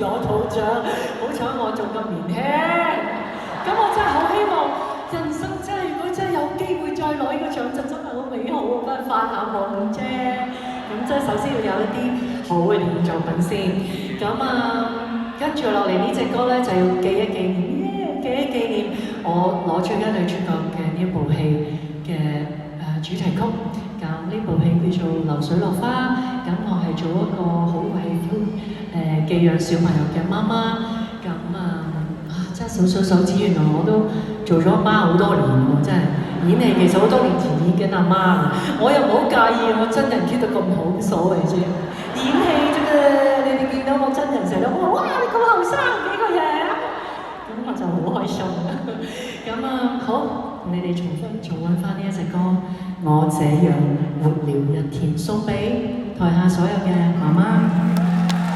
攞到獎，好彩我仲咁年輕。咁我真係好希望人生真係，如果真係有機會再攞呢個獎，就真係好美好啊！不過發下夢啫。咁即係首先要有一啲好嘅電影作品先。咁跟住落嚟呢隻歌咧就要記一紀念，記一紀念我攞最佳女主角嘅呢部戲嘅主題曲。咁呢部戲叫做《流水落花》，咁我係做一個好喜歡寄養小朋友嘅媽媽。咁真係數手指，原來我都做咗阿媽好多年喎，真係演戲其實好多年前已經阿媽啦。我又唔好介意，我真人 keep 得咁好，冇所謂啫。演戲啫嘛，你哋見到我真人成日都哇你咁後生幾個嘢，咁我就好開心啦。咁好，同你哋重溫翻呢一隻歌《我這樣活了一天》，送俾台下所有嘅媽媽。